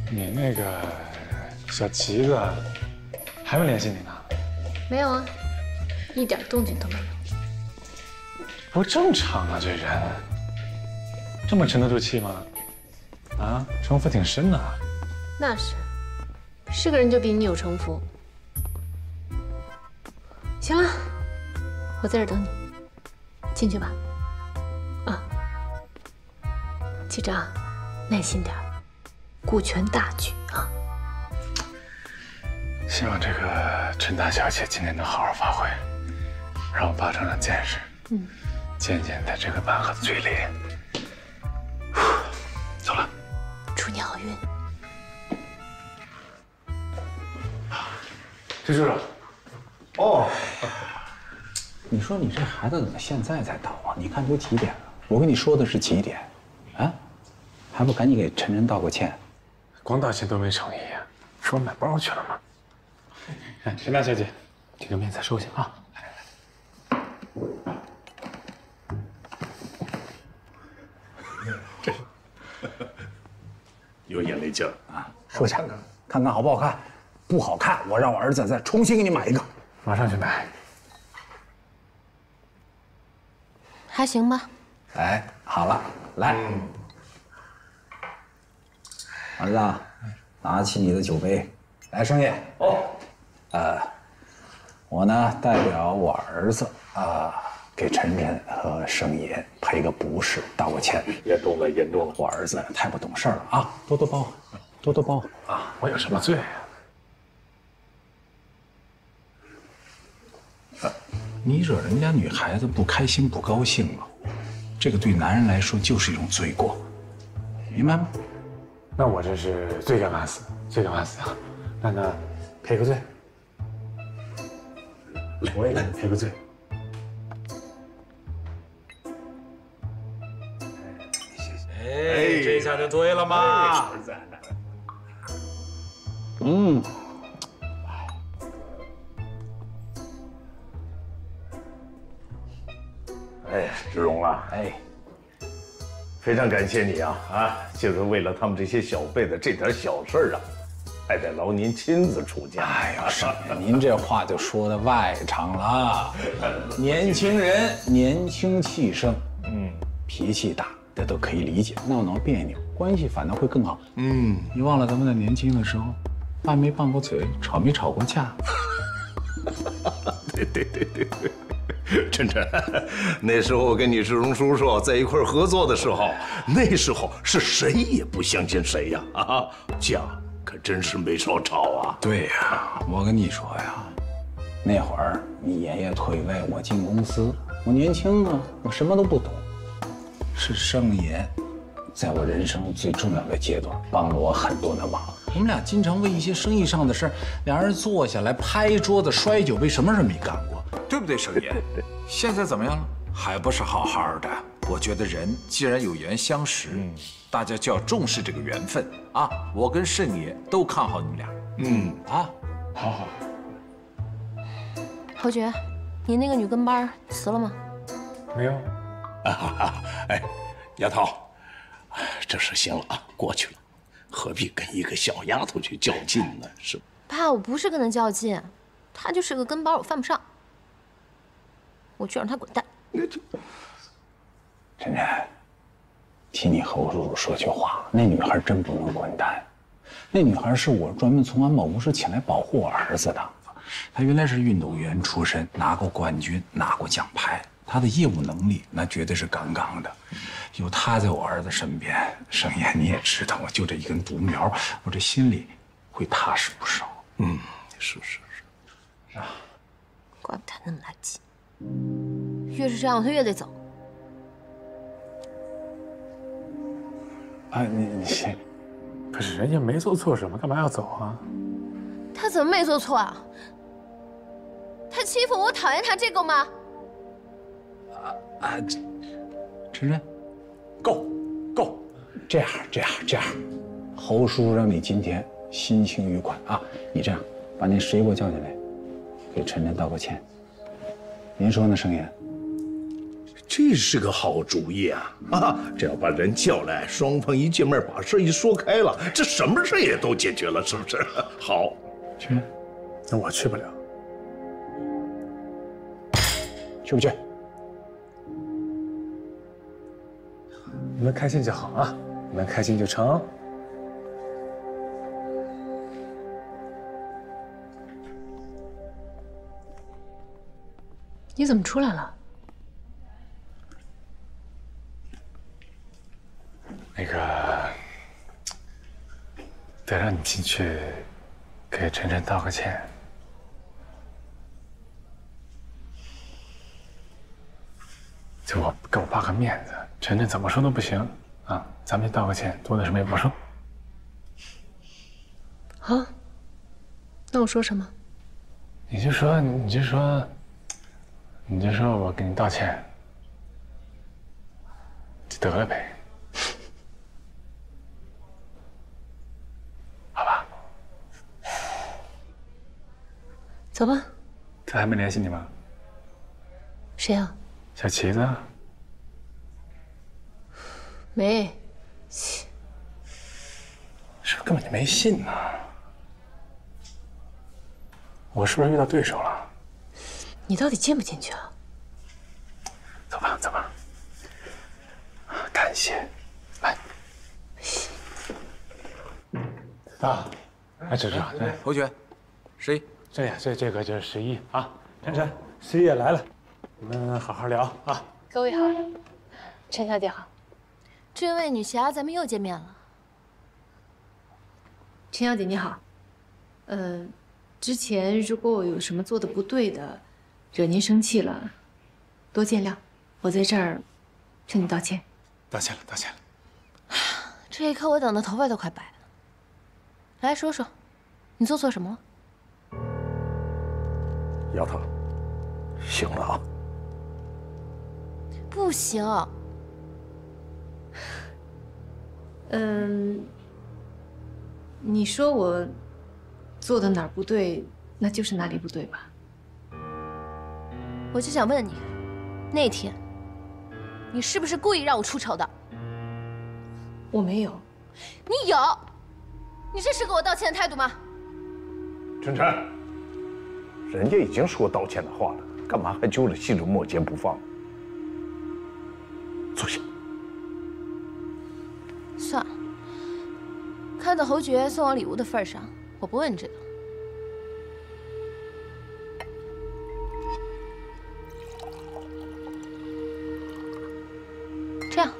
你那个小旗子还没联系你呢？没有啊，一点动静都没有。不正常啊，这人这么沉得住气吗？啊，城府挺深的。那是个人就比你有城府。行了，我在这儿等你，进去吧。啊，记着啊，耐心点，顾全大局啊。希望这个陈大小姐今天能好好发挥，让我爸长长见识，见见她这个蛮横的嘴脸。走了，祝你好运。崔叔叔，哦，你说你这孩子怎么现在才到啊？你看都几点了？我跟你说的是几点，啊？还不赶紧给晨晨道个歉？光道歉都没诚意呀，说买包去了吗？哎，陈大小姐，这个面再收下啊。有眼力劲儿啊，收下，看看好不好看？不好看，我让我儿子再重新给你买一个。马上去买。还行吧。哎，好了，来，儿子，拿起你的酒杯，来，盛爷。哦，我呢代表我儿子给晨晨和盛爷赔个不是，道个歉。严重了，严重了！我儿子太不懂事了啊，多多包，多多包啊！我有什么罪啊？你惹人家女孩子不开心不高兴了，这个对男人来说就是一种罪过，明白吗？那我这是罪该万死，罪该万死啊！那赔个罪，我也给你赔个罪。哎，这下就对了嘛。嗯。哎，志荣啊，哎，非常感谢你啊！就是为了他们这些小辈的这点小事儿啊，还得劳您亲自出家。哎呦，盛爷，您这话就说的外场了。年轻人年轻气盛，脾气大，这都可以理解。闹别扭，关系反倒会更好。你忘了咱们在年轻的时候，拌没拌过嘴，吵没吵过架？对。晨晨，那时候我跟你志荣叔叔在一块合作的时候，那时候是谁也不相信谁呀！架可真是没少吵啊。对呀，我跟你说呀，那会儿你爷爷退位，我进公司，我年轻啊，我什么都不懂，是盛爷在我人生最重要的阶段帮了我很多的忙。我们俩经常为一些生意上的事儿，两人坐下来拍桌子摔酒杯，什么事没干过，对不对，盛爷？现在怎么样了？还不是好好的。我觉得人既然有缘相识，大家就要重视这个缘分啊！我跟盛爷都看好你们俩。好。侯爵，你那个女跟班辞了吗？没有。哎，丫头，这事行了啊，过去了，何必跟一个小丫头去较劲呢？是吧？爸，我不是跟她较劲，她就是个跟班，我犯不上。我去让她滚蛋。晨晨，替你侯叔叔说句话，那女孩真不能滚蛋。那女孩是我专门从安保公司请来保护我儿子的。她原来是运动员出身，拿过冠军，拿过奖牌。她的业务能力那绝对是杠杠的。有她在我儿子身边，盛爷你也知道，我就这一根独苗，我这心里会踏实不少。是啊，怪不得他那么来劲。越是这样，他越得走。你不是人家没做错什么，干嘛要走啊？他怎么没做错啊？他欺负我，讨厌他，这够吗？晨晨，够，这样，侯叔让你今天心情愉快啊！你这样，把那谁给我叫进来，给晨晨道个歉。您说呢，盛爷？这是个好主意啊！这要把人叫来，双方一见面把事一说开了，这什么事也都解决了，是不是？好，去，那我去不了。去不去？你们开心就好啊，你们开心就成。你怎么出来了？那个，得让你进去给晨晨道个歉。就我给我爸个面子，晨晨怎么说都不行啊！咱们去道个歉，多的什么也不说。好，那我说什么？你就说我给你道歉，就得了呗，好吧？走吧。他还没联系你吗？谁啊？小旗子。没。是不是根本就没信呢？我是不是遇到对手了？你到底进不进去啊？走吧，走吧。感谢，来。啊，哎，芝芝，对，侯爵，11，这个就是11啊。晨晨，11也来了，你们好好聊啊。各位好，陈小姐好。这位女侠，咱们又见面了。陈小姐你好，之前如果我有什么做的不对的，惹您生气了，多见谅。我在这儿向你道歉。道歉了，道歉了。这一刻我等的头发都快白了。来说说，你做错什么了？丫头，醒了啊！不行。你说我做的哪儿不对，那就是哪里不对吧？我就想问你，那天你是不是故意让我出丑的？我没有。你有。你这是给我道歉的态度吗？晨晨，人家已经说道歉的话了，干嘛还揪着细枝末节不放？坐下。算了，看在侯爵送我礼物的份上，我不问这个了。这样，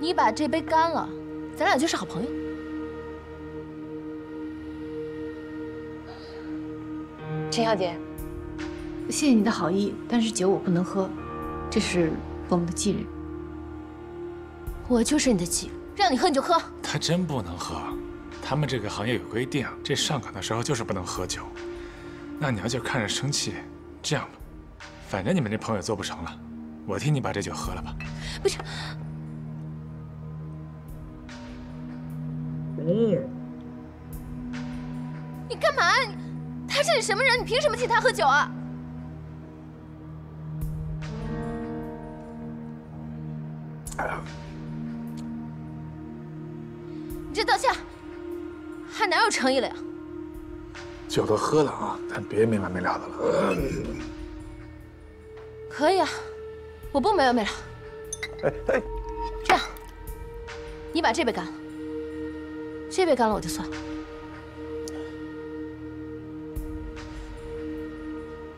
你把这杯干了，咱俩就是好朋友。陈小姐，谢谢你的好意，但是酒我不能喝，这是我们的纪律。我就是你的纪律，让你喝你就喝。他真不能喝，他们这个行业有规定，这上岗的时候就是不能喝酒。那你要就看着生气，这样吧，反正你们这朋友做不成了，我替你把这酒喝了吧。不是，你干嘛？他是你什么人？你凭什么替他喝酒啊？你这道歉还哪有诚意了呀？酒都喝了啊，咱别没完没了的了。可以啊，我不没完没了。这样，你把这杯干了，这杯干了我就算了。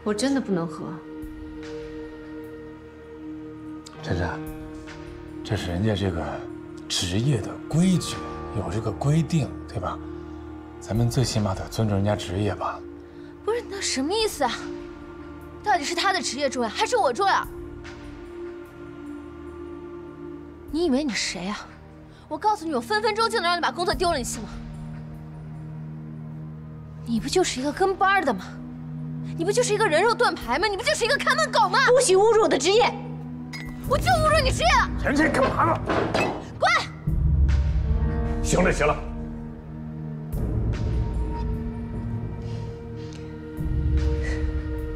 我真的不能喝。晨晨，这是人家这个职业的规矩，有这个规定，对吧？咱们最起码得尊重人家职业吧。不是，那什么意思啊？到底是他的职业重要，还是我重要？你以为你谁啊？我告诉你，我分分钟就能让你把工作丢了，你信吗？你不就是一个跟班的吗？你不就是一个人肉盾牌吗？你不就是一个看门狗吗？不许侮辱我的职业！我就侮辱你职业了！晨晨，干嘛呢？滚！行了行了，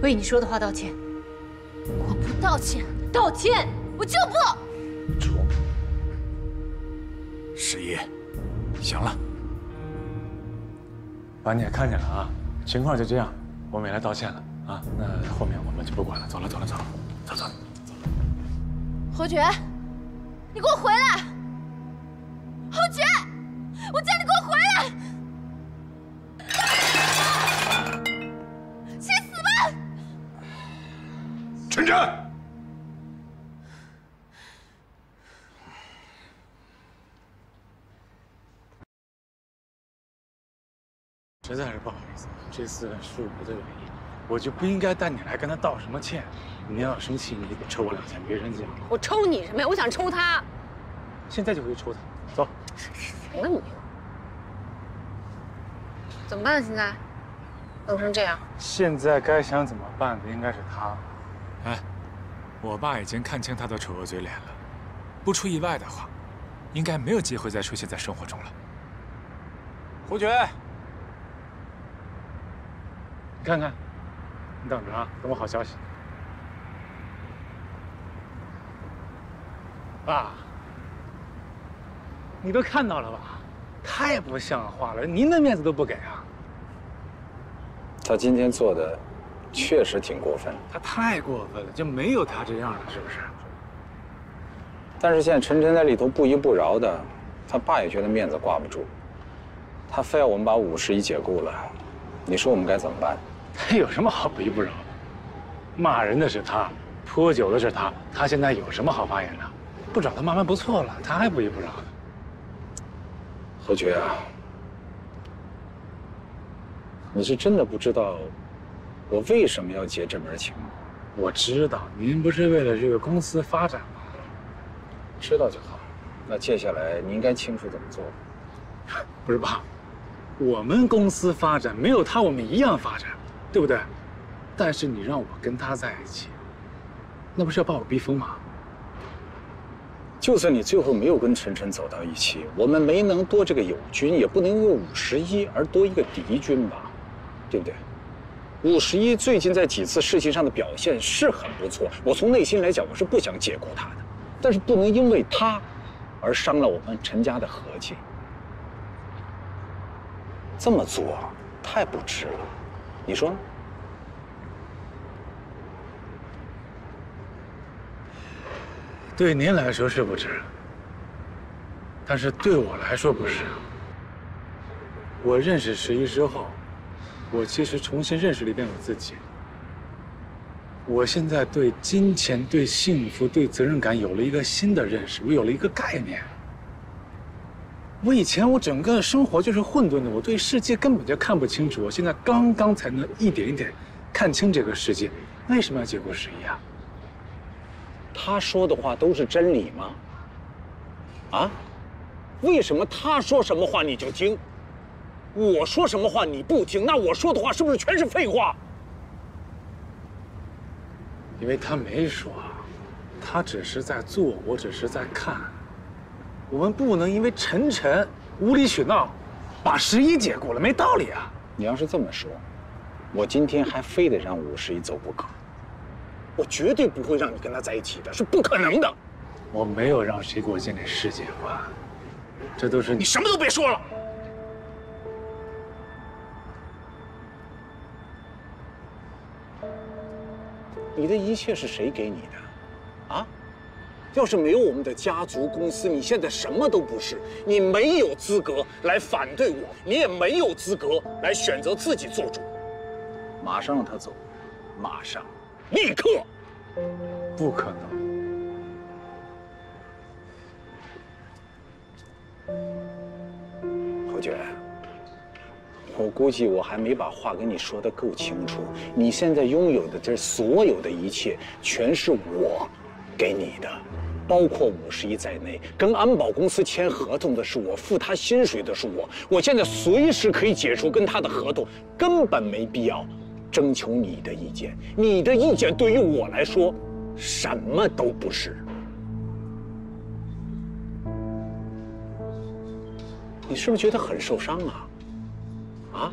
为你说的话道歉。我不道歉，道歉。我就不。楚，十一，行了，把你也看见了啊，情况就这样，我们也来道歉了啊。那后面我们就不管了，走了，走了，走了，走走。侯爵，你给我回来！侯爵，我叫你给我回来！去死吧！晨晨。实在是不好意思，这次是我的原因，我就不应该带你来跟他道什么歉。你要生气，你得抽我2拳，别生气。我抽你什么呀？我想抽他。现在就回去抽他，走。行了你。怎么办？现在弄成这样。现在该想怎么办的应该是他。哎，我爸已经看清他的丑恶嘴脸了，不出意外的话，应该没有机会再出现在生活中了。胡觉，你看看，你等着啊，等我好消息。爸，你都看到了吧？太不像话了，您的面子都不给啊！他今天做的确实挺过分，他太过分了，就没有他这样的，是不是？但是现在陈晨在里头不依不饶的，他爸也觉得面子挂不住，他非要我们把51解雇了，你说我们该怎么办？他有什么好不依不饶的？骂人的是他，泼酒的是他，他现在有什么好发言的？不找他慢慢不错了，他还不依不饶的。何觉啊，你是真的不知道我为什么要结这门情吗？我知道您不是为了这个公司发展吗？知道就好。那接下来你应该清楚怎么做。不是爸，我们公司发展没有他我们一样发展，对不对？但是你让我跟他在一起，那不是要把我逼疯吗？就算你最后没有跟陈晨走到一起，我们没能多这个友军，也不能因为51而多一个敌军吧，对不对？51最近在几次事情上的表现是很不错，我从内心来讲，我是不想解雇他的，但是不能因为他而伤了我们陈家的和气。这么做太不值了，你说呢？对您来说是不值，但是对我来说不是。我认识11之后，我其实重新认识了一遍我自己。我现在对金钱、对幸福、对责任感有了一个新的认识，我有了一个概念。我以前整个生活就是混沌的，我对世界根本就看不清楚。我现在刚刚才能一点一点看清这个世界。为什么要结果11啊？他说的话都是真理吗？啊？为什么他说什么话你就听，我说什么话你不听？那我说的话是不是全是废话？因为他没说，他只是在做，我只是在看。我们不能因为陈晨无理取闹，把11解雇了，没道理啊！你要是这么说，我今天还非得让51走不可。我绝对不会让你跟他在一起的，是不可能的。我没有让谁给我建立世界观，这都是你什么都别说了。你的一切是谁给你的？啊？要是没有我们的家族公司，你现在什么都不是。你没有资格来反对我，你也没有资格来选择自己做主。马上让他走，马上。立刻！不可能。侯爵，我估计我还没把话跟你说得够清楚。你现在拥有的这所有的一切，全是我给你的，包括51在内。跟安保公司签合同的是我，付他薪水的是我。我现在随时可以解除跟他的合同，根本没必要征求你的意见，你的意见对于我来说，什么都不是。你是不是觉得很受伤啊？啊？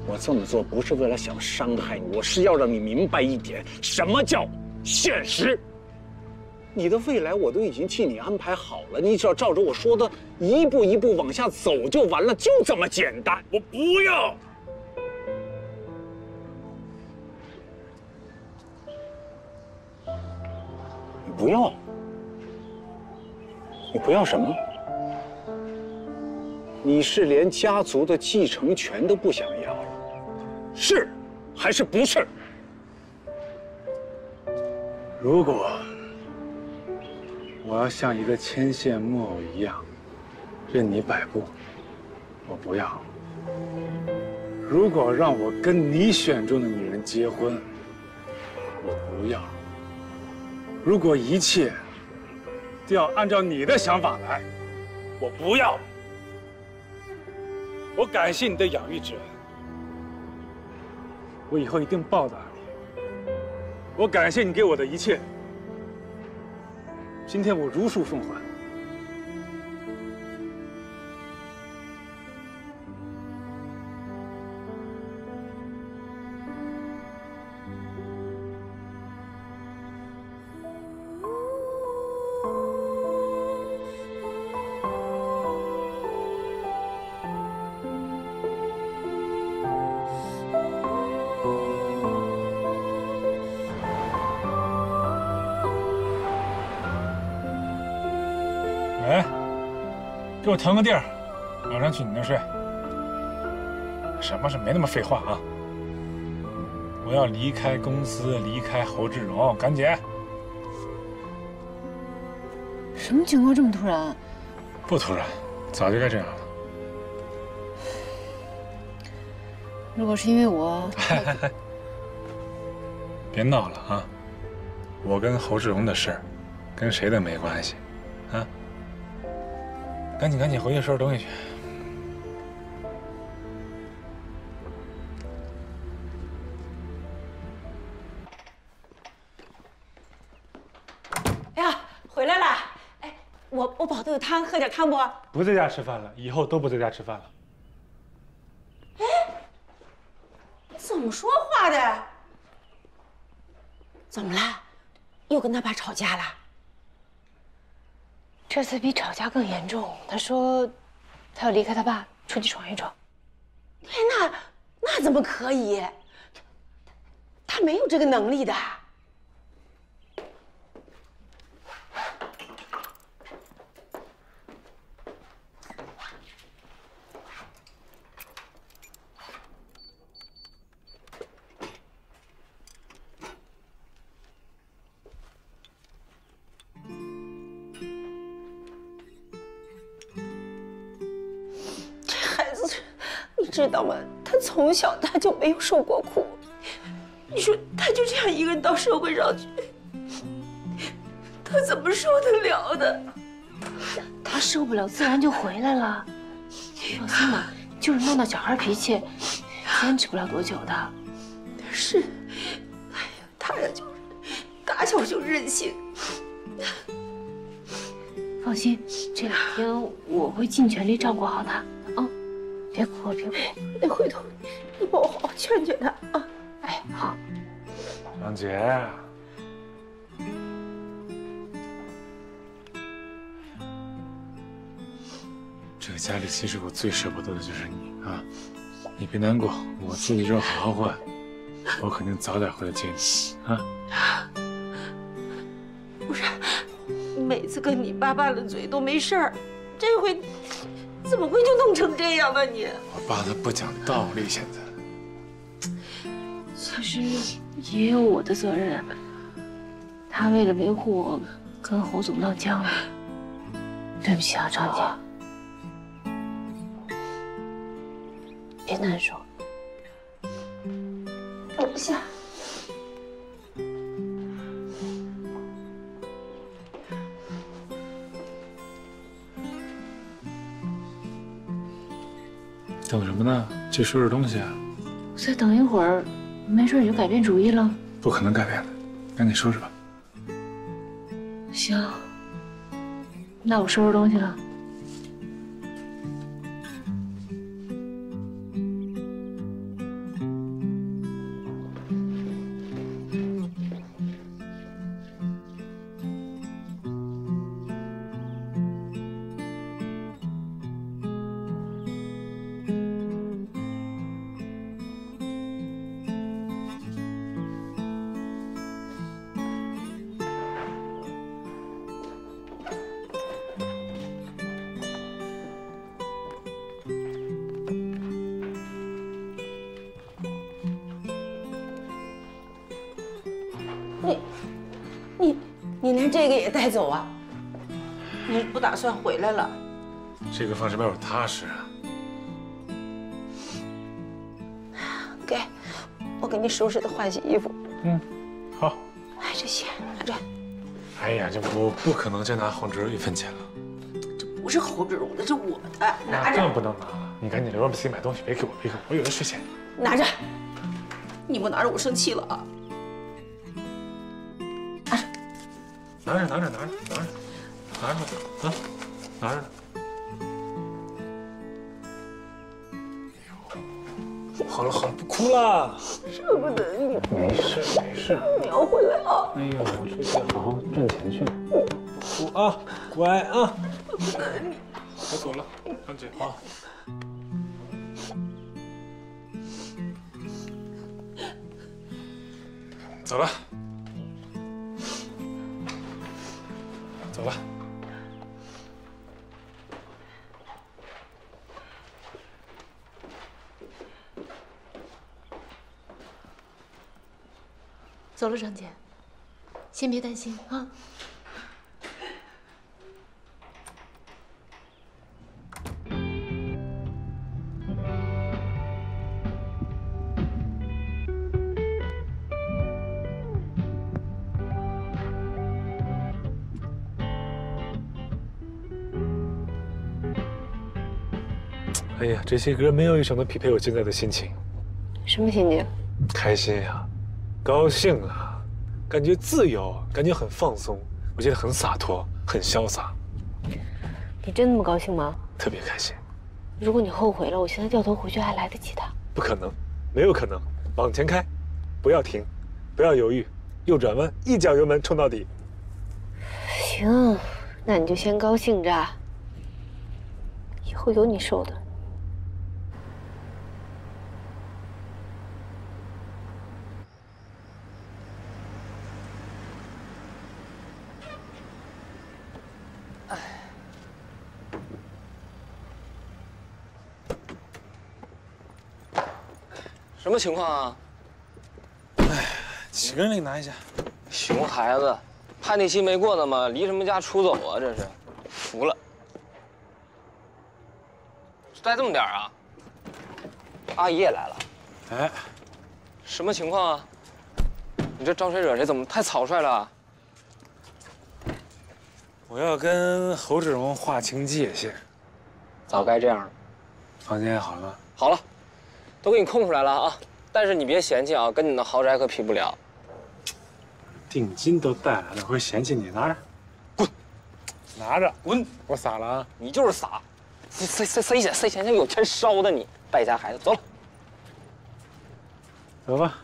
我这么做不是为了想伤害你，我是要让你明白一点，什么叫现实。你的未来我都已经替你安排好了，你只要照着我说的一步一步往下走就完了，就这么简单。我不要。你不要？你不要什么？你是连家族的继承权都不想要了，是还是不是？如果我要像一个牵线木偶一样任你摆布，我不要；如果让我跟你选中的女人结婚，我不要；如果一切都要按照你的想法来，我不要。我感谢你的养育之恩，我以后一定报答你。我感谢你给我的一切，今天我如数奉还。喂，给我腾个地儿，晚上去你那睡。什么事没那么废话啊！我要离开公司，离开侯志荣，赶紧！什么情况这么突然？不突然，早就该这样了。如果是因为我，别闹了啊！我跟侯志荣的事儿，跟谁都没关系，啊！赶紧回去收拾东西去。哎呀，回来了！哎，我煲的有汤，喝点汤不？不在家吃饭了，以后都不在家吃饭了。哎，你怎么说话的？怎么了？又跟他爸吵架了？这次比吵架更严重。他说，他要离开他爸，出去闯一闯。天哪，那怎么可以？他没有这个能力的。知道吗？他从小他就没有受过苦，你说他就这样一个人到社会上去，他怎么受得了的？他受不了，自然就回来了。放心吧，就是弄到小孩脾气，坚持不了多久的。是，哎呀，他呀就是打小就任性。放心，这2天我会尽全力照顾好他啊。别哭，别哭！那回头你帮我好好劝劝他啊！哎，好。杨姐，这个家里其实我最舍不得的就是你啊！你别难过，我自己之后好好混，我肯定早点回来接你啊！不是，每次跟你爸拌了嘴都没事儿，这回。怎么会就弄成这样呢？你我爸他不讲道理，现在其实也有我的责任。他为了维护我，跟侯总闹僵了。对不起啊，张姐，别难受。放不下。等什么呢？去收拾东西啊！我再等一会儿，没准你就改变主意了。不可能改变的，赶紧收拾吧。行，那我收拾东西了。你连这个也带走啊？你不打算回来了？这个放这边我踏实啊。给，我给你收拾的换洗衣服。嗯，好。哎，这些拿着。哎呀，这我不可能再拿黄志柔一分钱了。这不是侯志荣的，这我的，拿着。更不能拿了，你赶紧留着自己买东西，别给我，别给我，我有的是钱。拿着，你不拿着我生气了啊！拿着啊，拿着。好了，不哭了。舍不得你。没事。你要回来啊！哎呦，我出去好好赚钱去。不哭啊，乖啊。舍不得你。我走了，张姐。好。走了。走了。走了，张姐，先别担心啊。哎呀，这些歌没有一首能匹配我现在的心情。什么心情？开心呀，高兴啊，感觉自由，感觉很放松，我觉得很洒脱，很潇洒。你真那么高兴吗？特别开心。如果你后悔了，我现在掉头回去还来得及的。不可能，没有可能，往前开，不要停，不要犹豫，右转弯，一脚油门冲到底。行，那你就先高兴着，以后有你受的。什么情况啊？哎，几个人给你拿一下。熊孩子，叛逆期没过呢吗？离什么家出走啊？这是，服了。带这么点啊？阿姨也来了。哎，什么情况啊？你这招谁惹谁？怎么太草率了？我要跟侯志荣划清界限。早该这样了。房间好了吗？好了。都给你空出来了啊！但是你别嫌弃啊，跟你的豪宅可比不了。定金都带来了，会嫌弃你？拿着，滚！拿着，滚！我撒了啊！你就是撒，你塞钱像有钱烧的你，败家孩子！走了，走吧。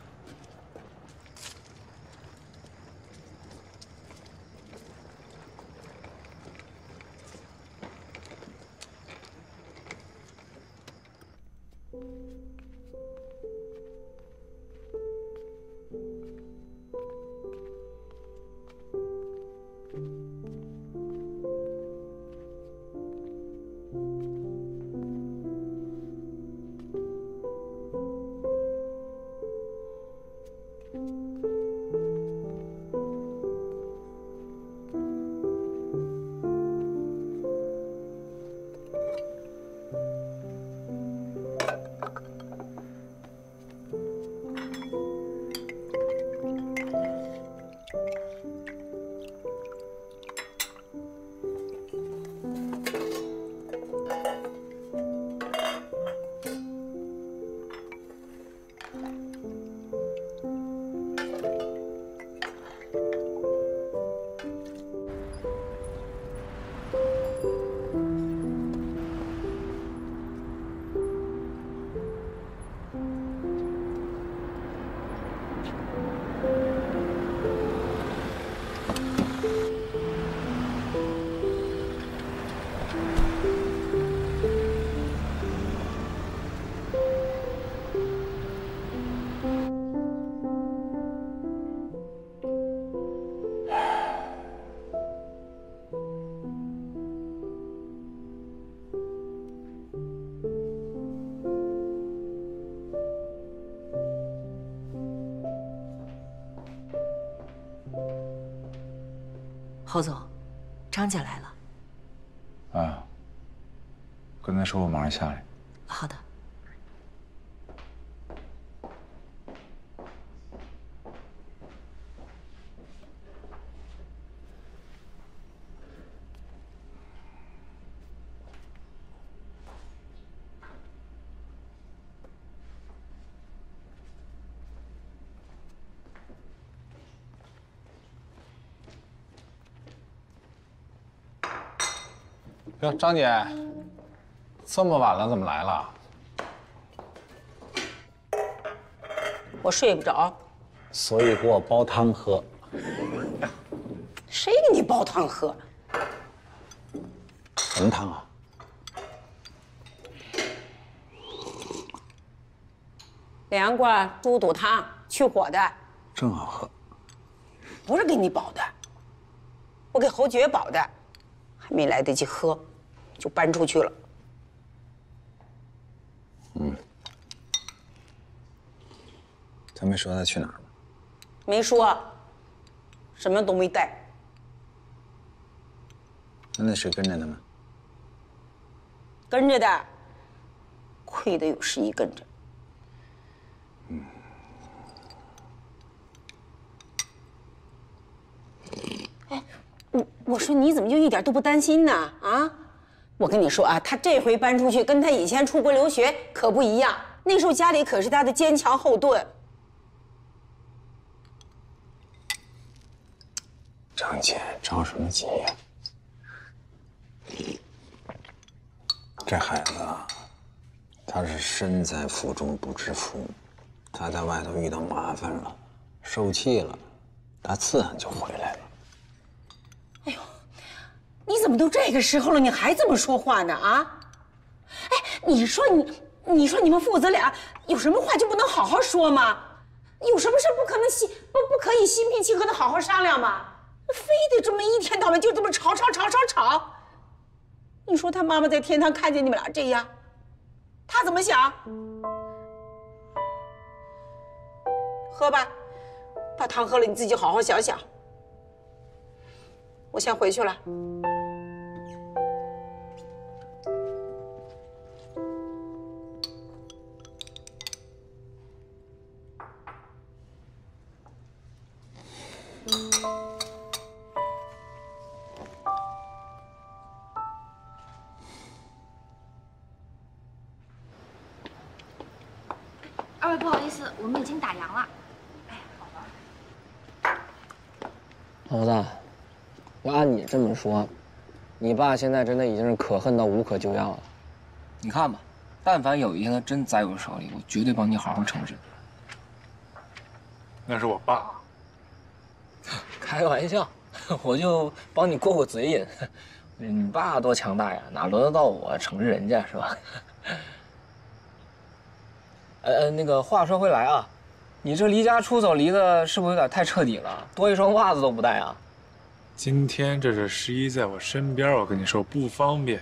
侯总，张姐来了。啊，跟他说我马上下来。好的。哟，张姐，这么晚了怎么来了？我睡不着。所以给我煲汤喝。谁给你煲汤喝？什么汤啊？凉瓜猪肚汤，去火的。正好喝。不是给你煲的，我给侯爵煲的，还没来得及喝，就搬出去了。他没说他去哪儿吗？没说，什么都没带。那谁跟着他们？跟着的，亏得有11跟着。哎，我说你怎么就一点都不担心呢？啊，我跟你说啊，他这回搬出去跟他以前出国留学可不一样，那时候家里可是他的坚强后盾。张姐着什么急呀？这孩子啊，他是身在福中不知福，他在外头遇到麻烦了，受气了，他自然就回来了。哎呦，你怎么都这个时候了，你还这么说话呢？啊？哎，你说你们父子俩有什么话就不能好好说吗？有什么事不可以心平气和的好好商量吗？非得这么一天到晚就这么吵！你说他妈妈在天堂看见你们俩这样，他怎么想？喝吧，把汤喝了，你自己好好想想。我先回去了。二位不好意思，我们已经打烊了。老子，要按你这么说，你爸现在真的已经是可恨到无可救药了。你看吧，但凡有一天他真栽我手里，我绝对帮你好好惩治。那是我爸。开个玩笑，我就帮你过过嘴瘾。你爸多强大呀，哪轮得到我惩治人家是吧？那个话说回来啊，你这离家出走离的是不是有点太彻底了？多一双袜子都不带啊？今天这是11在我身边，我跟你说不方便，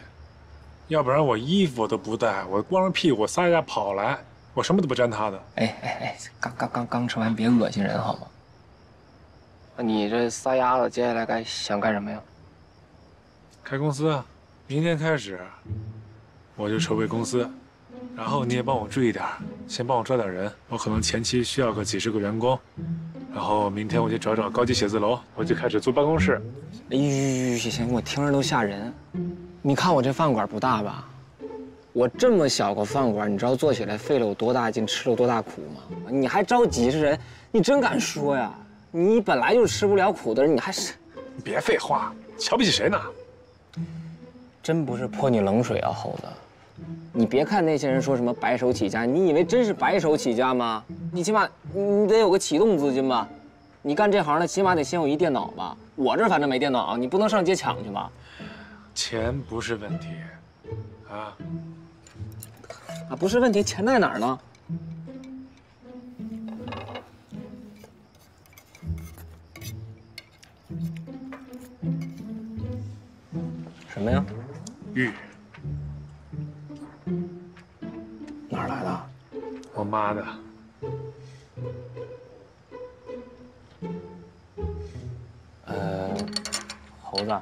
要不然我衣服我都不带，我光着屁股撒丫跑来，我什么都不沾他的。哎，刚吃完，别恶心人好吗？你这撒丫子，接下来想干什么呀？开公司啊，明天开始我就筹备公司。然后你也帮我注意点，先帮我招点人，我可能前期需要个几10个员工，然后明天我去找高级写字楼，我就开始租办公室。行，我听着都吓人。你看我这饭馆不大吧？我这么小个饭馆，你知道做起来费了我多大劲，吃了多大苦吗？你还招几十人，你真敢说呀？你本来就吃不了苦的人，你还是……你别废话，瞧不起谁呢？真不是泼你冷水啊，猴子。你别看那些人说什么白手起家，你以为真是白手起家吗？你起码你得有个启动资金吧？你干这行的起码得先有一电脑吧？我这反正没电脑，你不能上街抢去吧？钱不是问题，不是问题，钱在哪儿呢？什么呀？玉。哪儿来的？我妈的。猴子，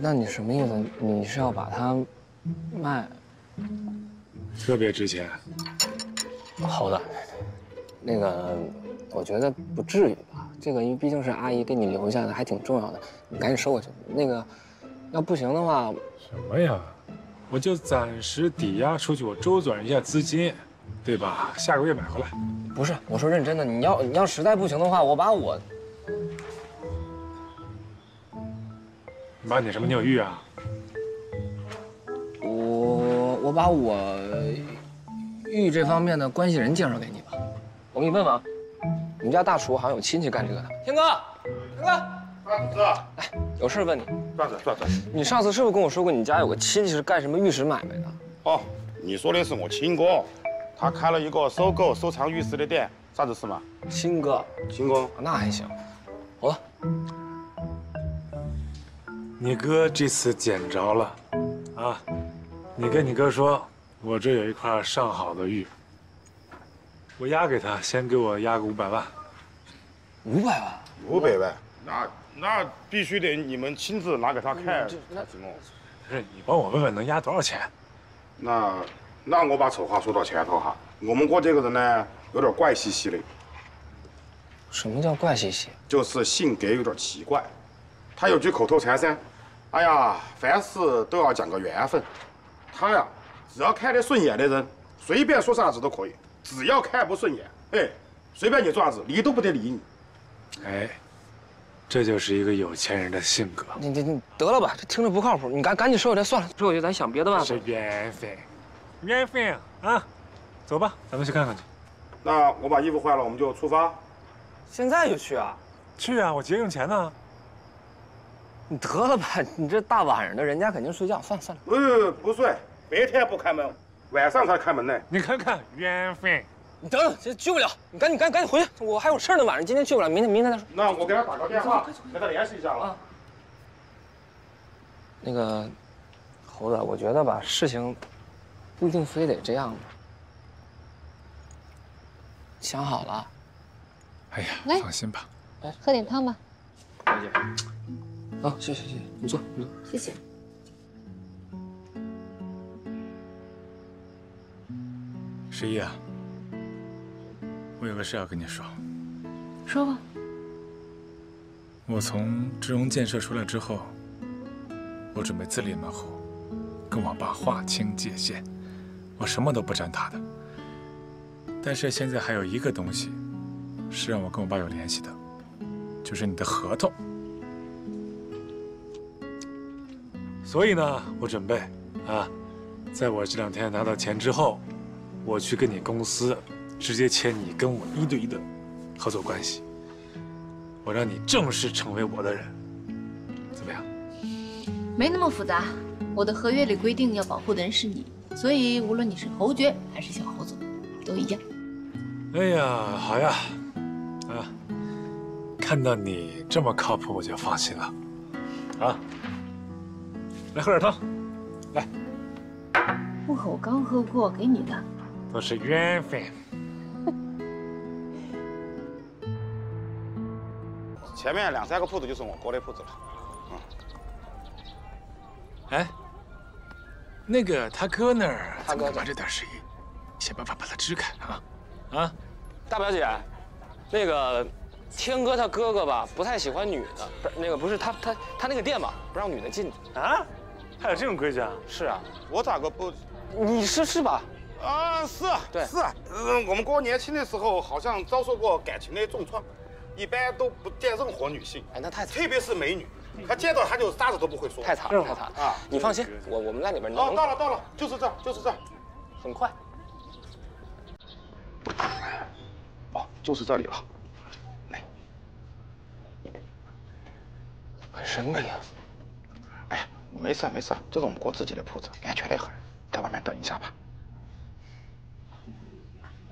那你什么意思？你是要把它卖？特别值钱。猴子，那个，我觉得不至于吧。这个因为毕竟是阿姨给你留下的，还挺重要的，你赶紧收回去。那个，要不行的话，什么呀？我就暂时抵押出去，我周转一下资金，对吧？下个月买回来。不是，我说认真的，你要实在不行的话，我把我。你把你什么？你有玉啊？我把我玉这方面的关系人介绍给你吧。我给你问问啊，我们家大厨好像有亲戚干这个的。天哥，天哥，大子，来，有事问你。转。你上次是不是跟我说过你家有个亲戚是干什么玉石买卖的？哦，你说的是我亲哥，他开了一个收购收藏玉石的店，啥子事嘛？亲哥，那还行。好了。你哥这次捡着了，啊！你跟你哥说，我这有一块上好的玉，我押给他，先给我押个500万。500万？500万？那必须得你们亲自拿给他看。不是你帮我问问能押多少钱？那我把丑话说到前头哈，我们哥这个人呢，有点怪兮兮的。什么叫怪兮兮？就是性格有点奇怪。他有句口头禅噻，哎呀，凡事都要讲个缘分。他呀，只要看得顺眼的人，随便说啥子都可以；只要看不顺眼，哎，随便你做啥子，理都不得理你。哎，这就是一个有钱人的性格。你得了吧，这听着不靠谱，你赶紧收下来算了，收回去咱想别的办法。是缘分啊！走吧，咱们去看看去。那我把衣服换了，我们就出发。现在就去啊？去啊，我节省钱呢。你得了吧，你这大晚上的，人家肯定睡觉。算了。不睡，白天不开门，晚上才开门呢。你看看缘分。你等等，这去不了，你赶紧回去，我还有事呢。晚上今天去不了，明天再说。那我给他打个电话，跟他联系一下了。那个猴子，我觉得吧，事情不一定非得这样吧。想好了。哎呀，放心吧。来，喝点汤吧。小姐。啊，谢谢，你坐。谢谢。十一啊，我有个事要跟你说。说吧。我从智荣建设出来之后，我准备自立门户，跟我爸划清界限，我什么都不沾他的。但是现在还有一个东西，是让我跟我爸有联系的，就是你的合同。所以呢，我准备啊，在我这2天拿到钱之后，我去跟你公司直接签你跟我1对1的合作关系，我让你正式成为我的人，怎么样？没那么复杂，我的合约里规定要保护的人是你，所以无论你是侯爵还是小猴子，都一样。哎呀，好呀，啊，看到你这么靠谱，我就放心了，啊。来喝点汤，来。不喝，我刚喝过，给你的。都是缘分。前面2、3个铺子就是我哥的铺子了。哎，那个他哥那儿，他哥把这点生意，想办法把他支开啊！大表姐，那个天哥他哥哥吧，不太喜欢女的，不是他那个店吧，不让女的进去啊？还有这种规矩啊？是啊，我咋个不？你是吧？啊，是，对，是。我们哥年轻的时候好像遭受过感情的重创，一般都不见任何女性。哎，那太惨，特别是美女，他见到他就啥子都不会说。太惨了啊！你放心，我们在里边。哦，到了，就是这，很快。哦，就是这里了。来，很神秘啊。哎呀，没事，这是我们哥自己的铺子，安全得很，在外面等一下吧。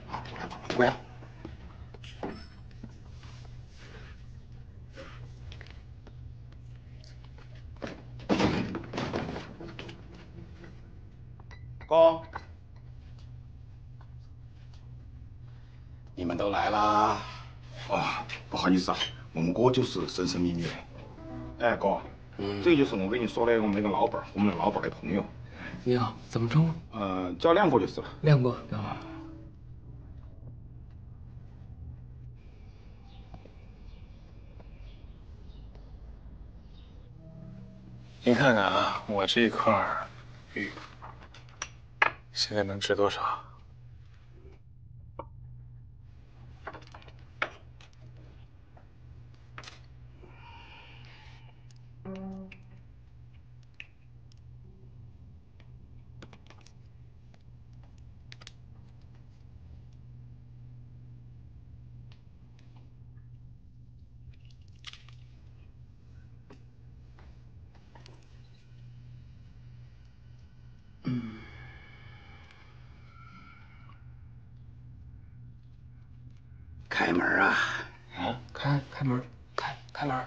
好，我来把门关了。哥，你们都来啦！哦，不好意思啊，我们哥就是神神秘秘的。哎，哥，这就是我跟你说的我们那个老板，我们的老板的朋友。你好，怎么称呼？叫亮哥就是了。亮哥，你好。您看看啊，我这一块玉，现在能值多少？开门啊！开门，开门。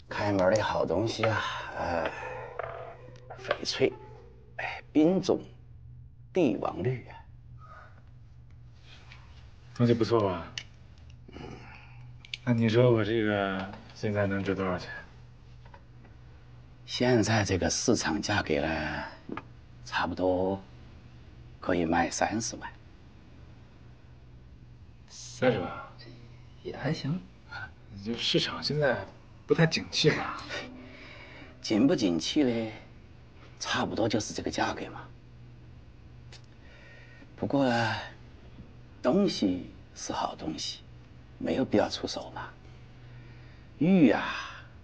开门的好东西啊，翡翠，冰种，帝王绿啊，东西不错吧？那你说我这个现在能值多少钱？现在这个市场价格呢，差不多可以卖30万。30万？也还行。就市场现在不太景气嘛。景不景气呢？差不多就是这个价格嘛。不过呢，东西是好东西，没有必要出手嘛。玉啊，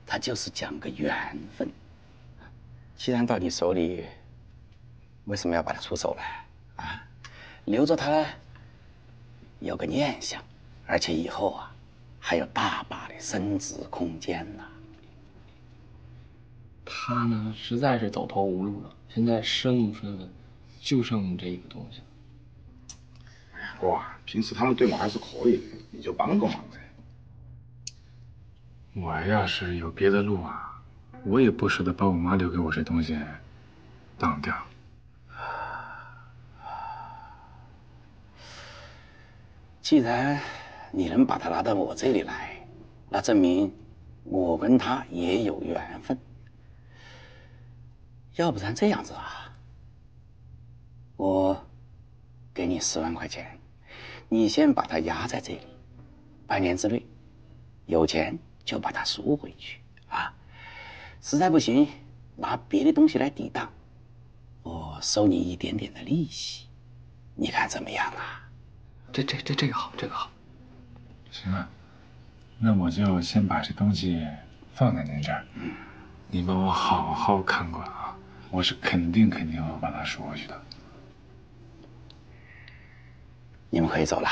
它就是讲个缘分。既然到你手里，为什么要把它出手呢？啊，留着它呢，有个念想，而且以后啊，还有大把的升值空间呢。他呢，实在是走投无路了，现在身无分文，就剩这一个东西了。哎呀，哥，平时他们对我还是可以的，你就帮个忙噻。我要是有别的路啊，我也不舍得把我妈留给我这东西当掉。既然你能把它拿到我这里来，那证明我跟他也有缘分。要不然这样子啊，我给你10万块钱，你先把它压在这里，半年之内有钱就把它赎回去啊。实在不行，拿别的东西来抵当，我收你一点点的利息，你看怎么样啊？这个好，这个好。行啊，那我就先把这东西放在您这儿，你帮我好好看管啊，我是肯定会把它赎回去的。你们可以走了，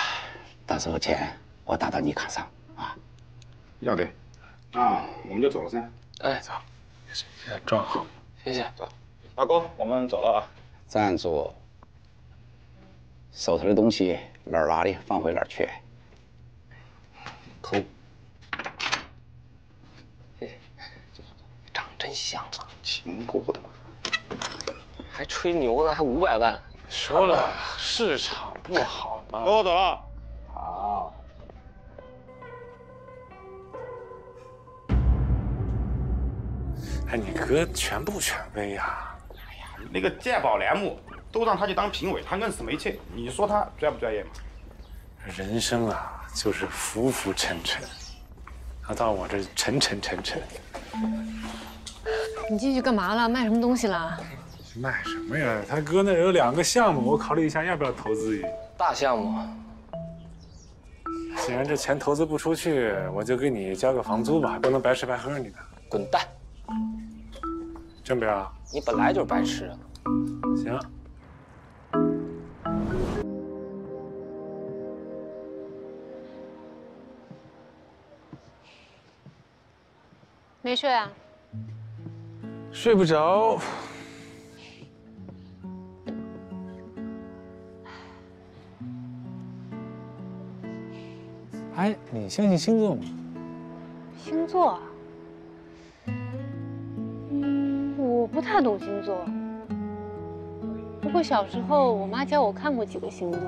到时候钱我打到你卡上啊。要得，啊，我们就走了噻。哎，走，现在装好。谢谢。走，大哥，我们走了啊。站住！手头的东西哪儿拿的放回哪儿去。偷。谢谢。长真香啊！秦国的嘛。还吹牛呢，还500万。说了，市场不好嘛。哥，我走了。好。哎，你哥全不权威呀？哎呀，那个鉴宝栏目都让他去当评委，他硬是没去。你说他专不专业嘛？人生啊，就是浮浮沉沉，他到我这沉沉。你进去干嘛了？卖什么东西了？卖什么呀？他哥那有2个项目，我考虑一下要不要投资一。大项目。既然这钱投资不出去，我就给你交个房租吧，不能白吃白喝你的。滚蛋！真不要？你本来就是白痴啊。行。没睡啊？睡不着。哎，你相信星座吗？星座？我不太懂星座。不过小时候我妈教我看过几个星座，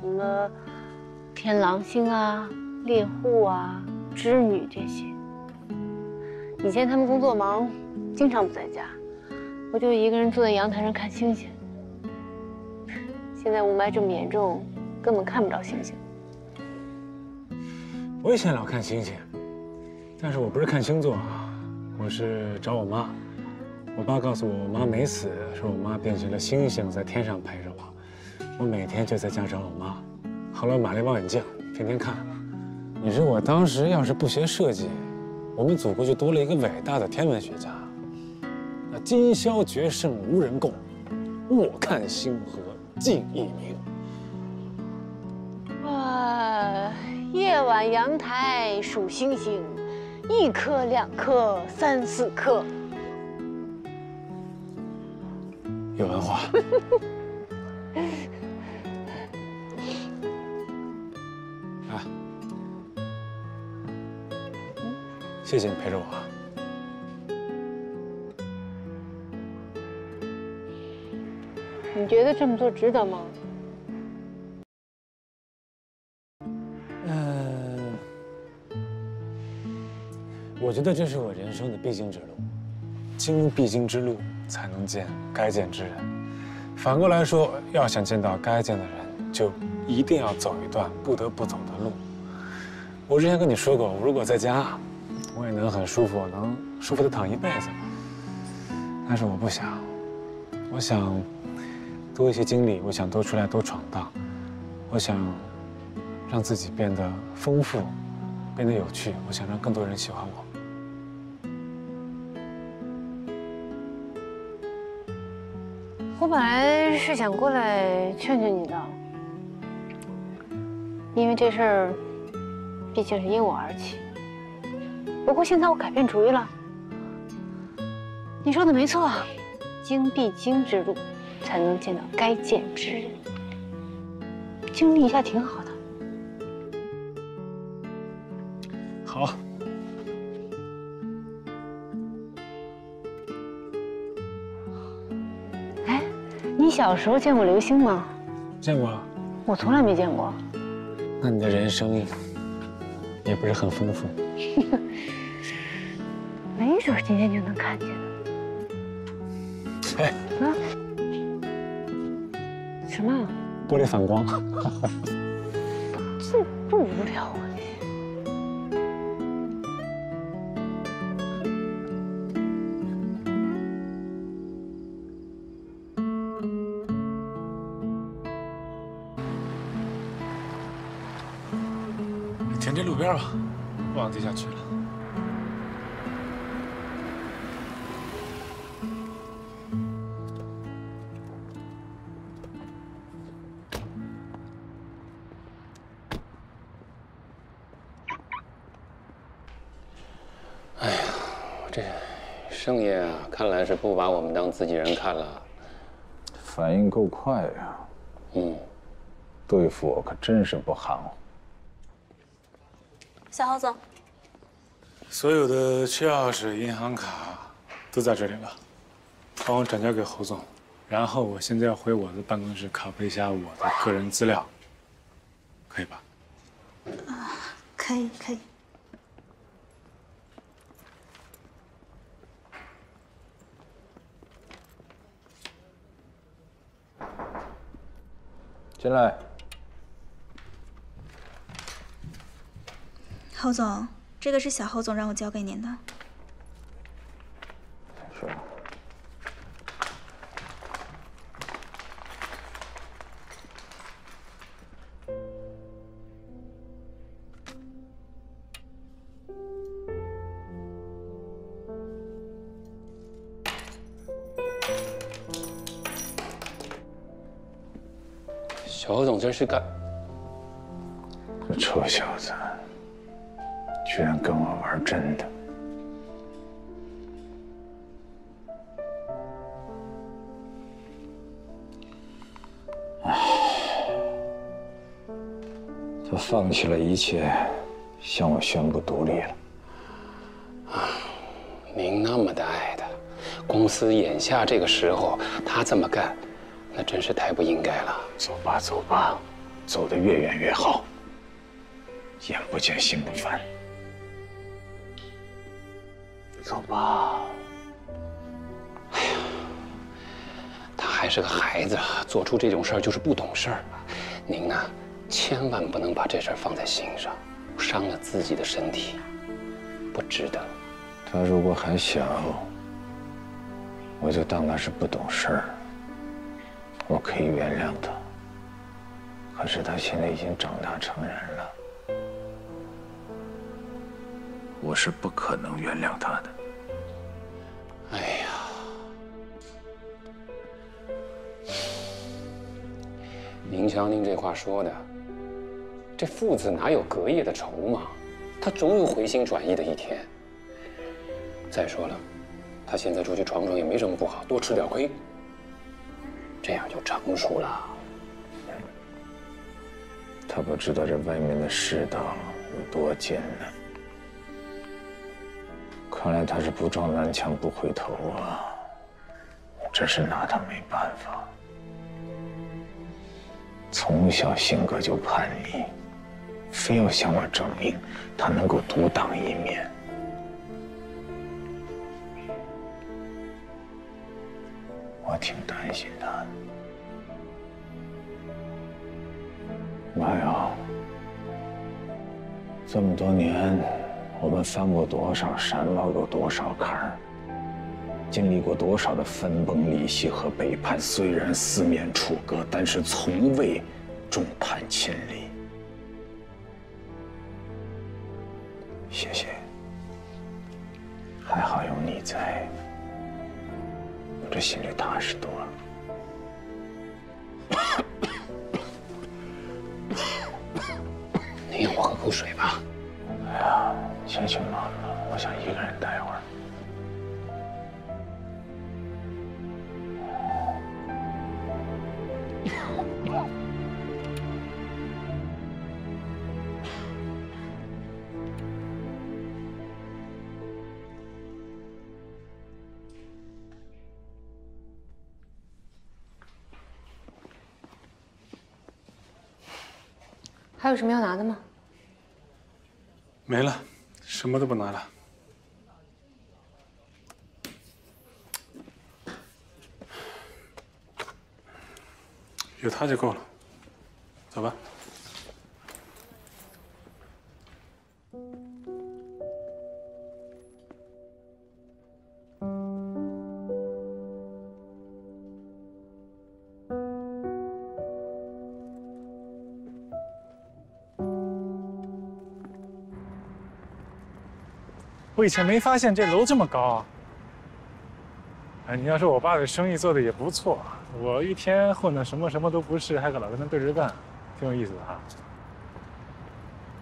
什么天狼星啊、猎户啊、织女这些。以前他们工作忙，经常不在家，我就一个人坐在阳台上看星星。现在雾霾这么严重，根本看不着星星。我以前老看星星，但是我不是看星座啊，我是找我妈。我爸告诉我，我妈没死，说我妈变成了星星在天上陪着我。我每天就在家找我妈，后来买了望远镜，天天看。你说我当时要是不学设计，我们祖国就多了一个伟大的天文学家。那今宵决胜无人共，卧看星河尽一鸣。哇，夜晚阳台数星星，1颗2颗3、4颗。有文化。啊，谢谢你陪着我啊。你觉得这么做值得吗？我觉得这是我人生的必经之路，经必经之路，才能见该见之人。反过来说，要想见到该见的人，就一定要走一段不得不走的路。我之前跟你说过，如果在家，我也能很舒服，能舒服的躺一辈子。但是我不想，我想多一些经历，我想多出来多闯荡，我想让自己变得丰富，变得有趣，我想让更多人喜欢我。我本来是想过来劝劝你的，因为这事儿毕竟是因我而起。不过现在我改变主意了，你说的没错，经必经之路，才能见到该见之人。经历一下挺好的。好。你小时候见过流星吗？见过。我从来没见过。那你的人生也不是很丰富。没准今天就能看见呢。哎。啊？什么？玻璃反光。这不无聊啊！停这路边吧，不往地下去了。哎呀，这盛爷啊，看来是不把我们当自己人看了。反应够快呀。对付我可真是不含糊。小侯总，所有的车钥匙、银行卡都在这里了，帮我转交给侯总。然后我现在要回我的办公室拷贝一下我的个人资料，可以吧？啊，可以可以。进来。侯总，这个是小侯总让我交给您的。是。小侯总这是干？这臭小子！居然跟我玩真的！他放弃了一切，向我宣布独立了。啊，您那么的爱他，公司眼下这个时候他这么干，那真是太不应该了。走吧，走吧，走得越远越好。眼不见心不烦。走吧。哎呀，他还是个孩子，做出这种事儿就是不懂事儿。您呢，千万不能把这事儿放在心上，伤了自己的身体，不值得。他如果还小，我就当他是不懂事儿，我可以原谅他。可是他现在已经长大成人了，我是不可能原谅他的。哎呀，您瞧您这话说的，这父子哪有隔夜的仇嘛？他总有回心转意的一天。再说了，他现在出去闯闯也没什么不好，多吃点亏，这样就成熟了。他不知道这外面的世道有多艰难。看来他是不撞南墙不回头啊，真是拿他没办法。从小性格就叛逆，非要向我证明他能够独当一面。我挺担心他的。妈呀，这么多年，我们翻过多少山，挖过多少坎儿，经历过多少的分崩离析和背叛。虽然四面楚歌，但是从未众叛亲离。谢谢，还好有你在，我这心里踏实多了。您让我喝口水吧。哎呀，先去忙了，我想一个人待会儿。还有什么要拿的吗？没了，什么都不拿了。有他就够了，走吧。我以前没发现这楼这么高啊！哎，你要说我爸的生意做的也不错，我一天混的什么都不是，还老跟他对着干，挺有意思的哈。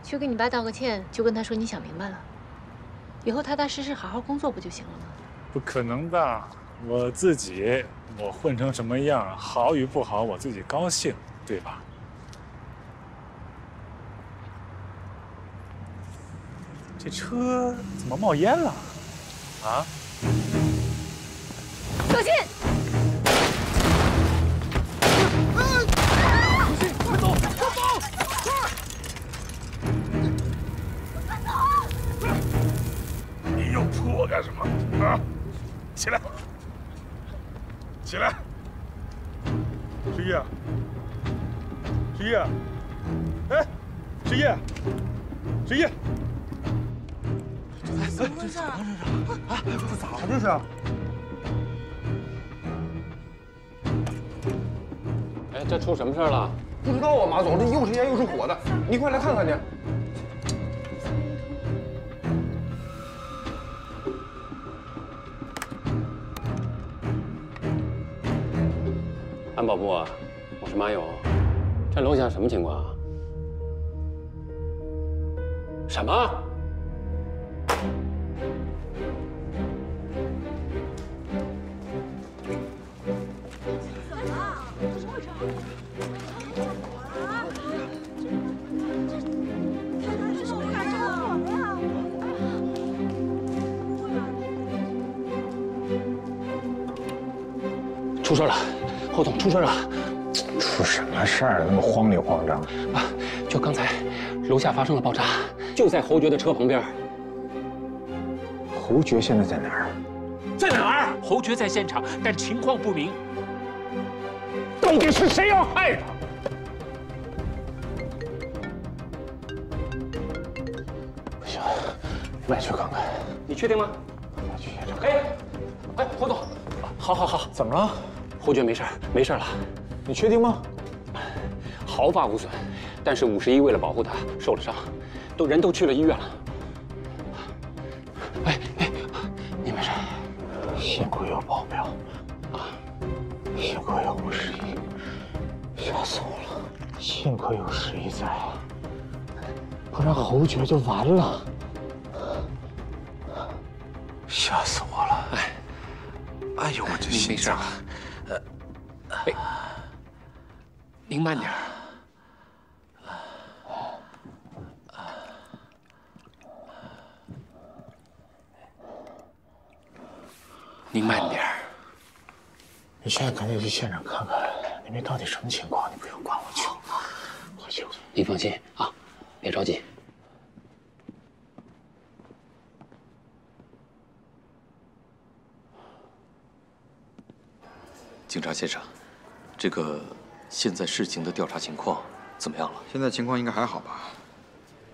去给你爸道个歉，就跟他说你想明白了，以后踏踏实实好好工作不就行了吗？不可能的，我混成什么样，好与不好我自己高兴，对吧？这车怎么冒烟了？啊！小心！小心，快走，快走！快走！你又扑我干什么？啊！起来！起来！十一啊！十一啊！哎，十一！十一！怎么回事啊？啊，这咋了这是？哎，这出什么事了？不知道啊，马总，这又是烟又是火的，你快来看看去。安保部啊，我是马勇，这楼下什么情况啊？什么？出事了，侯总，出事了！出什么事儿？那么慌里慌张啊！就刚才楼下发生了爆炸，就在侯爵的车旁边。侯爵现在在哪儿？在哪儿？侯爵在现场，但情况不明。到底是谁要害他？不行，外去看看。你确定吗？我去现场。哎，侯总，好，怎么了？侯爵没事，没事了。你确定吗？毫发无损，但是51为了保护他受了伤，人都去了医院了。哎，你没事？幸亏有保镖啊，幸亏有51，吓死我了！幸亏有11在，不然侯爵就完了，吓死我了！哎呦，我这您没事吧？您慢点儿。您慢点儿。你现在赶紧去现场看看，那边到底什么情况？你不用管我去，我去。您放心啊，别着急。警察先生，这个现在事情的调查情况怎么样了？现在情况应该还好吧？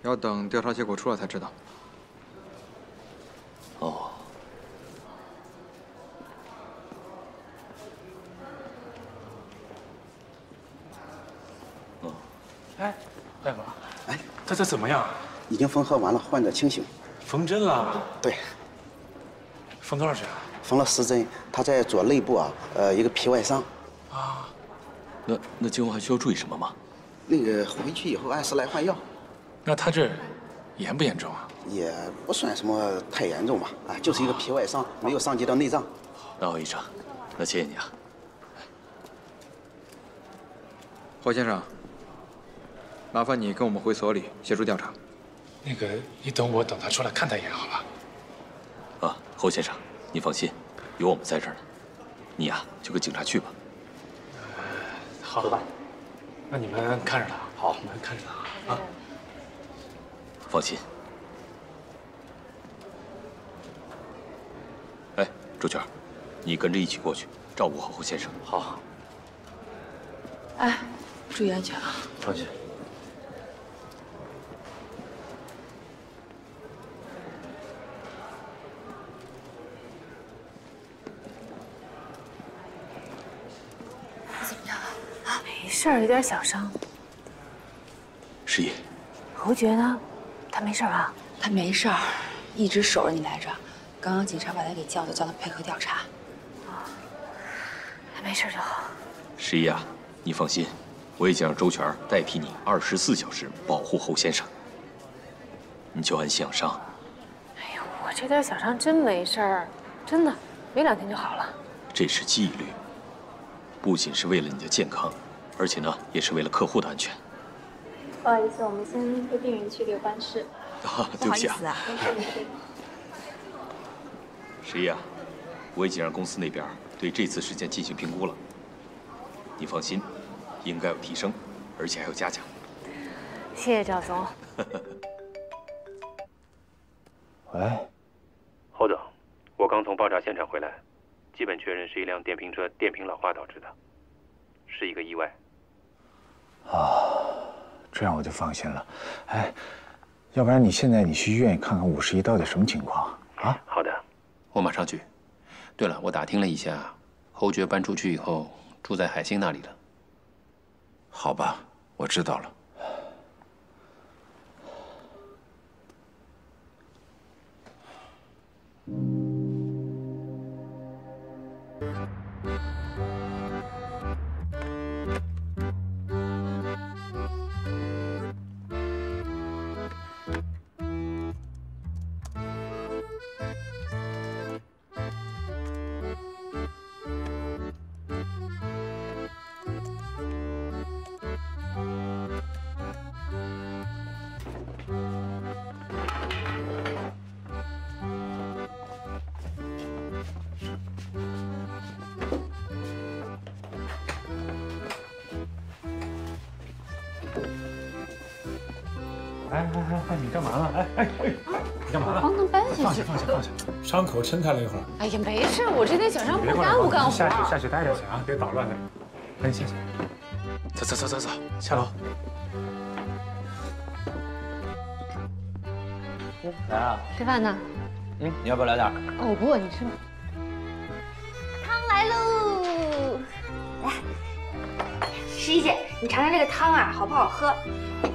要等调查结果出来才知道。哦。哎，大夫，他这怎么样？已经缝合完了，患者清醒。缝针了？对。缝多少针？缝了10针，他在左肋部一个皮外伤。啊。那今后还需要注意什么吗？那个回去以后按时来换药。那他这严不严重啊？也不算什么太严重吧，就是一个皮外伤，没有伤及到内脏。那好，医生，那谢谢你啊。侯先生，麻烦你跟我们回所里协助调查。那个，你等我，等他出来看他一眼好了。啊，侯先生，你放心，有我们在这儿呢。你呀，就跟警察去吧。好吧。那你们看着他。好，你们看着他啊。放心。哎，周全，你跟着一起过去，照顾好侯先生。好。哎，注意安全啊！放心。怎么样啊？没事儿，有点小伤。十一，侯爵呢？他没事吧？他没事儿，一直守着你来着。刚刚警察把他给叫走，叫他配合调查。他没事就好。十一啊，你放心，我已经让周全代替你24小时保护侯先生。你就安心养伤。哎呦，我这点小伤真没事儿，真的，没2天就好了。这是纪律，不仅是为了你的健康，而且呢，也是为了客户的安全。不好意思，我们先带病人去留观室。啊，对不起啊。没事没事。十一啊，我已经让公司那边对这次事件进行评估了。你放心，应该有提升，而且还有嘉奖。谢谢赵总。喂，侯总，我刚从爆炸现场回来，基本确认是一辆电瓶车电瓶老化导致的，是一个意外。啊，这样我就放心了。哎，要不然你现在去医院看看51到底什么情况啊？好的，我马上去。对了，我打听了一下，侯爵搬出去以后住在海星那里了。好吧，我知道了。哎，你干嘛呢？哎，你干嘛呢？帮他搬下去。放下，伤口撑开了一会儿。哎呀，没事，我这点小伤不耽误干活。下去待着去啊，别捣乱了。赶紧下去。走，下楼。来啊！吃饭呢？你要不要来点？哦不，你吃吧。汤来喽！来，十一姐，你尝尝这个汤啊，好不好喝？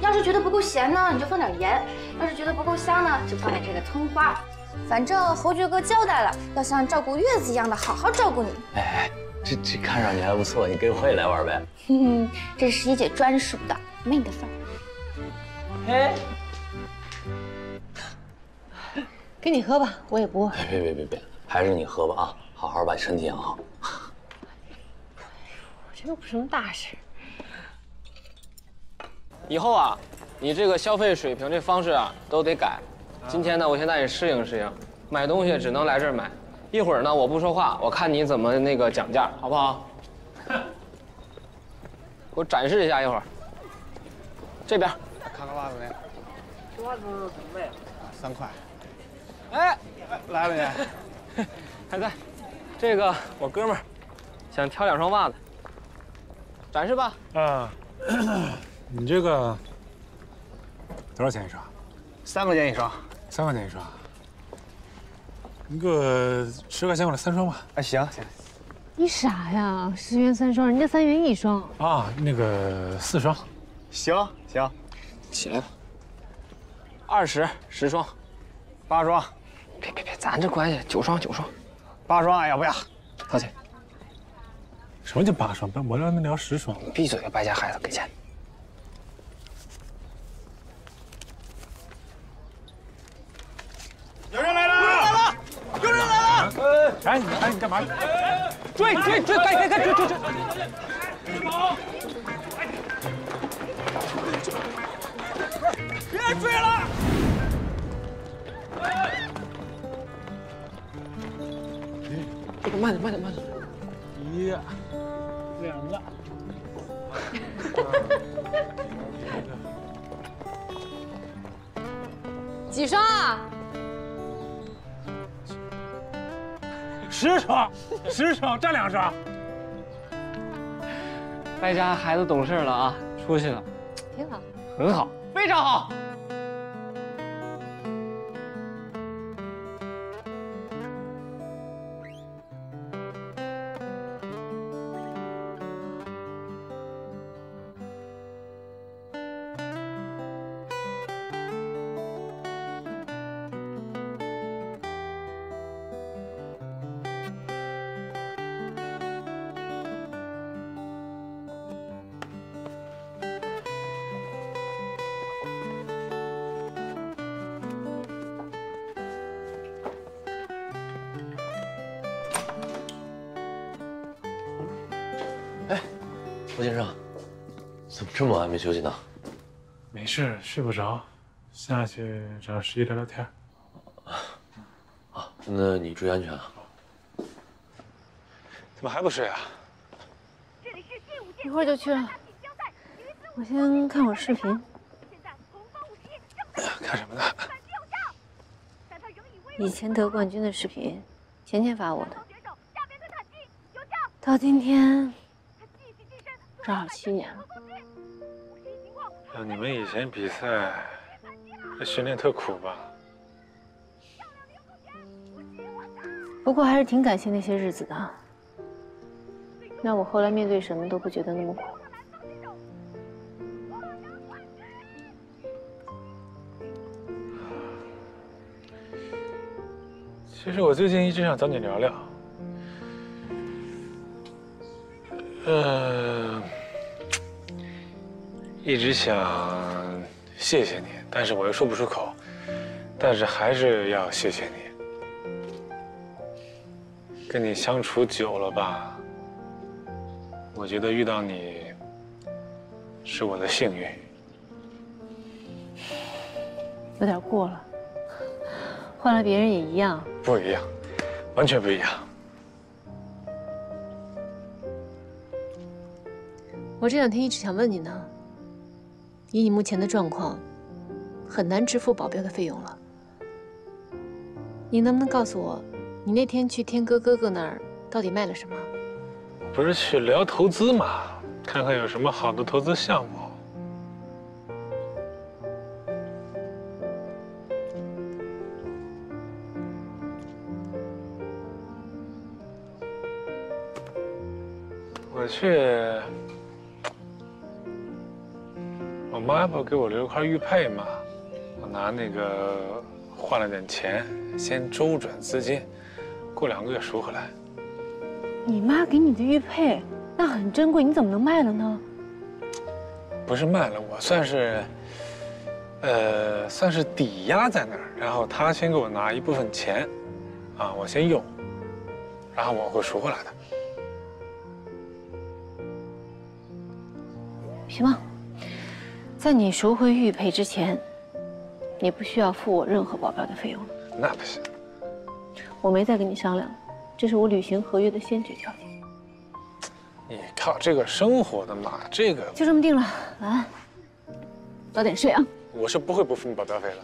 要是觉得不够咸呢，你就放点盐；要是觉得不够香呢，就放点这个葱花。反正侯爵哥交代了，要像照顾月子一样的好好照顾你。哎，这看上去还不错，你跟我也来玩呗。这是十一姐专属的，没你的份儿。嘿。给你喝吧，我也不饿。别，还是你喝吧啊，好好把身体养好。这又不是什么大事。以后啊，你这个消费水平这方式啊都得改。今天呢，我先带你适应适应，买东西只能来这儿买。一会儿呢，我不说话，我看你怎么那个讲价，好不好？给我展示一下一会儿。这边。看看袜子没？这袜子怎么卖？3块。哎，来了你，还在。这个我哥们儿想挑2双袜子，展示吧。啊，你这个多少钱一双？3块钱一双。3块钱一双。你给我10块钱，我来3双吧。哎，行。你傻呀？10元3双，人家3元1双。啊，那个4双。行，起来吧。20，10双，8双。别，咱这关系9双。8双，哎呀不要，掏钱。什么叫8双？我让他聊10双。你闭嘴吧，败家孩子，给钱。有人来了！哎，你干嘛？追！快！追！别追了！这个慢点。1、2个。几双啊？10双，占2双。败家孩子懂事了啊，出息了，挺好，很好，非常好。侯先生，怎么这么晚还没休息呢？没事，睡不着，下去找11聊聊天。啊，那你注意安全啊。怎么还不睡啊？一会儿就去了。我先看会儿视频。看什么呢？以前得冠军的视频，前天发我的，到今天正好7年了。你们以前比赛训练特苦吧？不过还是挺感谢那些日子的，让我后来面对什么都不觉得那么苦。其实我最近一直想找你聊聊，一直想谢谢你，但是我又说不出口，但是还是要谢谢你。跟你相处久了吧，我觉得遇到你是我的幸运。有点过了，换了别人也一样。不一样，完全不一样。我这2天一直想问你呢，以你目前的状况，很难支付保镖的费用了。你能不能告诉我，你那天去天哥哥哥那儿到底卖了什么？不是去聊投资嘛，看看有什么好的投资项目。我去，我妈不给我留一块玉佩嘛，我拿那个换了点钱，先周转资金，过2个月赎回来。你妈给你的玉佩，那很珍贵，你怎么能卖了呢？不是卖了，我算是抵押在那儿，然后她先给我拿一部分钱，啊，我先用，然后我会赎回来的。行吧，在你赎回玉佩之前，你不需要付我任何保镖的费用。那不行，我没再跟你商量，这是我履行合约的先决条件。你靠这个生活的嘛，这个就这么定了。晚安，早点睡啊。我是不会不付你保镖费的，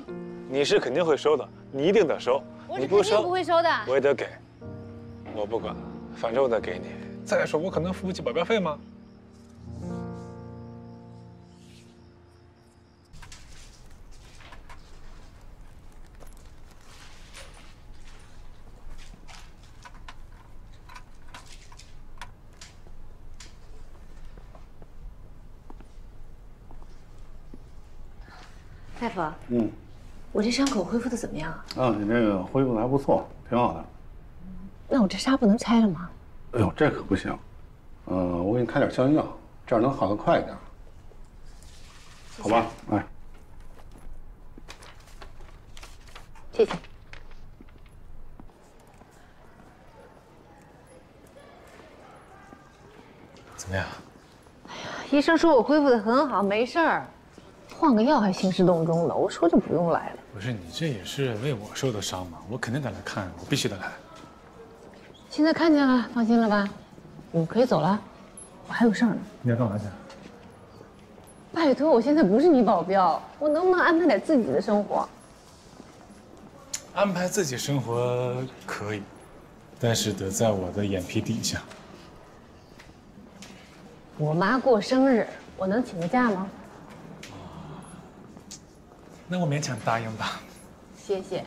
你是肯定会收的，你一定得收。我是肯定不会收的。我也得给，我不管，反正我得给你。再说我可能付不起保镖费吗？大夫，我这伤口恢复的怎么样啊？啊，你这个恢复的还不错，挺好的。那我这纱不能拆了吗？哎呦，这可不行。我给你开点消炎药，这样能好得快一点。好吧，哎，谢谢。怎么样？医生说我恢复的很好，没事儿。换个药还兴师动众的，我说就不用来了。不是你这也是为我受的伤嘛，我肯定得来看，我必须得来。现在看见了，放心了吧？你可以走了，我还有事儿呢。你要干嘛去？拜托，我现在不是你保镖，我能不能安排点自己的生活？安排自己生活可以，但是得在我的眼皮底下。我妈过生日，我能请个假吗？那我勉强答应吧。谢谢。